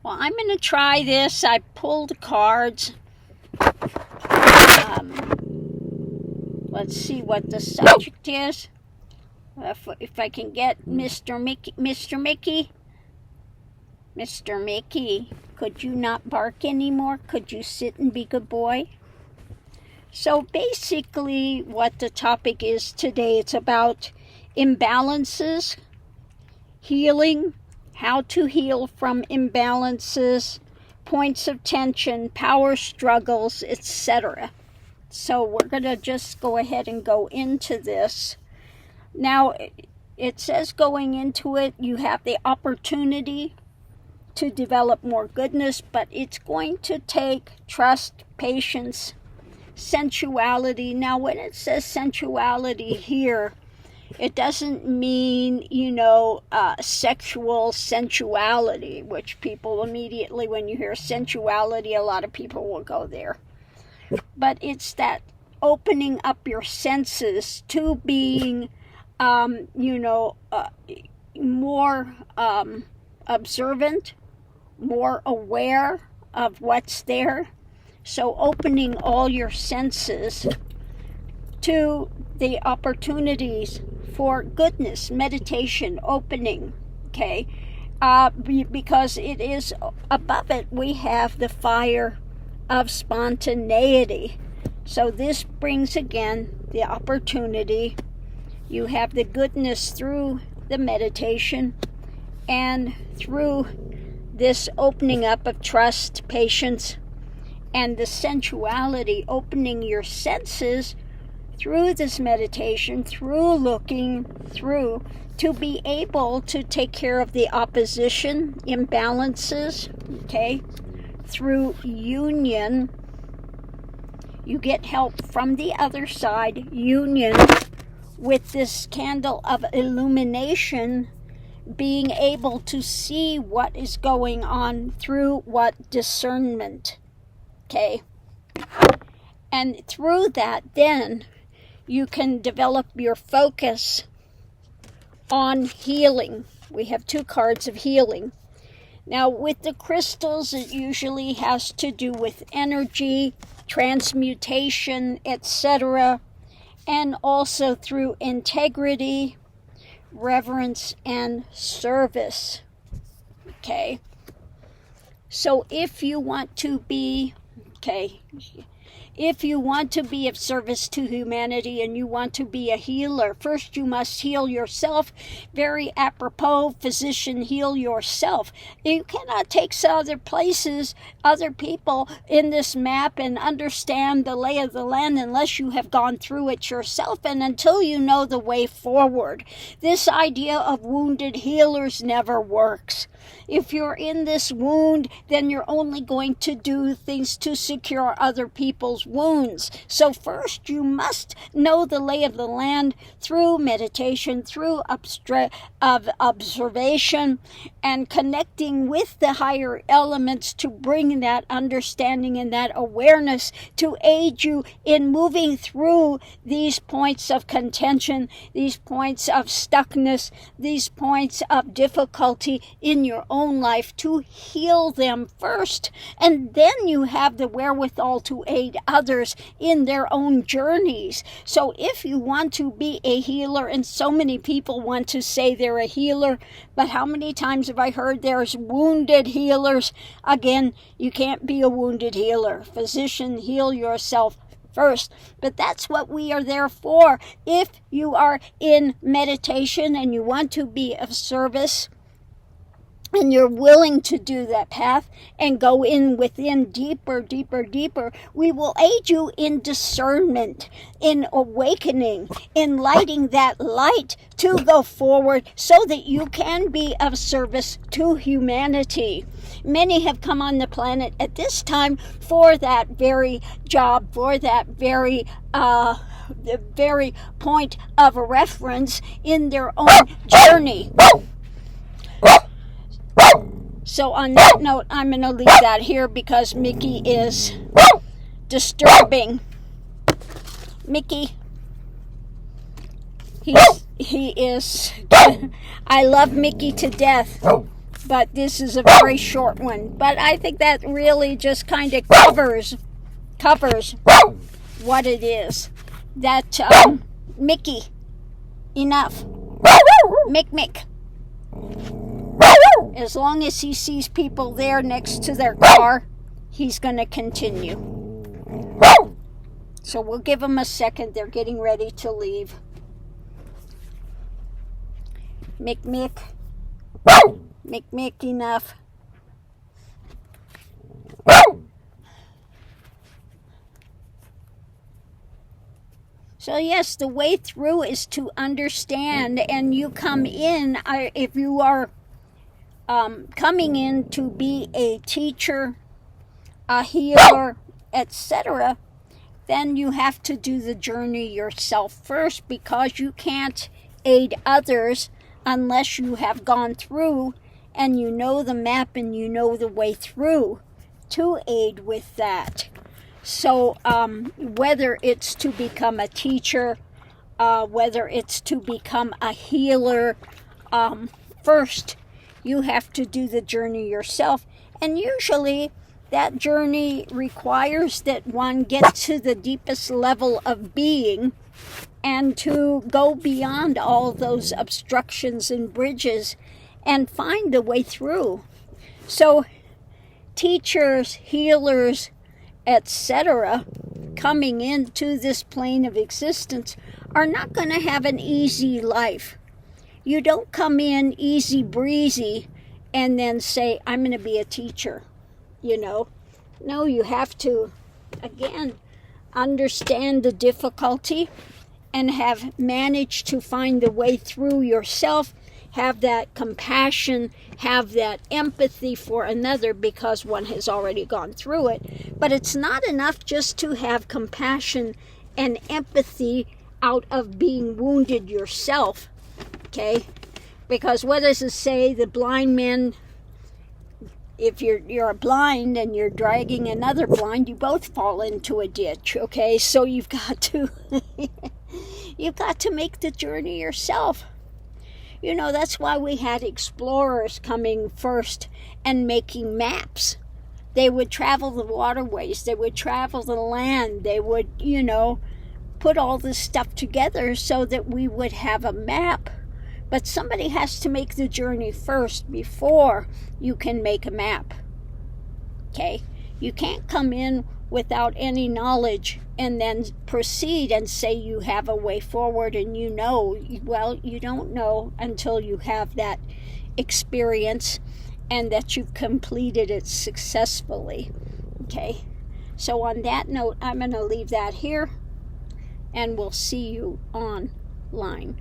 Well, I'm going to try this. I pulled cards. Let's see what the subject is. If I can get Mr. Mickey. Mr. Mickey, could you not bark anymore? Could you sit and be a good boy? So basically what the topic is today, it's about imbalances, healing, how to heal from imbalances, points of tension, power struggles, etc. So we're going to just go ahead and go into this. Now, it says going into it, you have the opportunity to develop more goodness, but it's going to take trust, patience, sensuality. Now, when it says sensuality here, it doesn't mean, sexual sensuality, which people immediately, when you hear sensuality, a lot of people will go there. But it's that opening up your senses to being, more observant, more aware of what's there. So opening all your senses to the opportunities for goodness, meditation, opening, okay? Because it is above it, we have the fire of spontaneity. So this brings again the opportunity. You have the goodness through the meditation and through this opening up of trust, patience, and the sensuality, opening your senses through this meditation, through looking through, to be able to take care of the opposition, imbalances, okay? Through union, you get help from the other side, union, with this candle of illumination, being able to see what is going on through what discernment, okay? And through that, then, you can develop your focus on healing. We have 2 cards of healing. Now, with the crystals, it usually has to do with energy, transmutation, etc., and also through integrity, reverence, and service. Okay? So if you want to be, if you want to be of service to humanity and you want to be a healer, first you must heal yourself. Very apropos, physician, heal yourself. You cannot take other places, other people in this map and understand the lay of the land unless you have gone through it yourself and until you know the way forward. This idea of wounded healers never works. If you're in this wound, then you're only going to do things to secure other people's wounds. So first you must know the lay of the land through meditation, through observation, and connecting with the higher elements to bring that understanding and that awareness to aid you in moving through these points of contention, these points of stuckness, these points of difficulty in your own life, to heal them first, and then you have the wherewithal to aid others in their own journeys. So if you want to be a healer, and so many people want to say they're a healer, but how many times have I heard there's wounded healers? Again, you can't be a wounded healer. Physician, heal yourself first. But that's what we are there for. If you are in meditation and you want to be of service, and you're willing to do that path and go in within deeper, we will aid you in discernment, in awakening, in lighting that light to go forward so that you can be of service to humanity. Many have come on the planet at this time for that very job, for that very the very point of reference in their own journey. So on that note, I'm going to leave that here because Mickey is disturbing. Mickey, he is, I love Mickey to death. but this is a very short one. But I think that really just kind of covers what it is. That Mickey, enough. Mick. As long as he sees people there next to their car, he's going to continue. So we'll give them a second. They're getting ready to leave. Mick. Mick, enough. So yes, the way through is to understand, and you come in, if you are coming in to be a teacher, a healer, etc., then you have to do the journey yourself first, because you can't aid others unless you have gone through and you know the map and you know the way through to aid with that. So whether it's to become a teacher, whether it's to become a healer, first you have to do the journey yourself. And usually that journey requires that one get to the deepest level of being and to go beyond all those obstructions and bridges and find a way through. So teachers, healers, etc., coming into this plane of existence are not going to have an easy life. You don't come in easy breezy and then say, I'm going to be a teacher, No, you have to, again, understand the difficulty and have managed to find a way through yourself, have that compassion, have that empathy for another because one has already gone through it. But it's not enough just to have compassion and empathy out of being wounded yourself, okay? Because what does it say? The blind man, if you're blind and you're dragging another blind, you both fall into a ditch, okay? So you've got to make the journey yourself. That's why we had explorers coming first and making maps. They would travel the waterways, they would travel the land, they would, put all this stuff together so that we would have a map. But somebody has to make the journey first before you can make a map. Okay? You can't come in without any knowledge and then proceed and say you have a way forward and well, you don't know until you have that experience and that you've completed it successfully. Okay? So on that note, I'm going to leave that here and we'll see you online.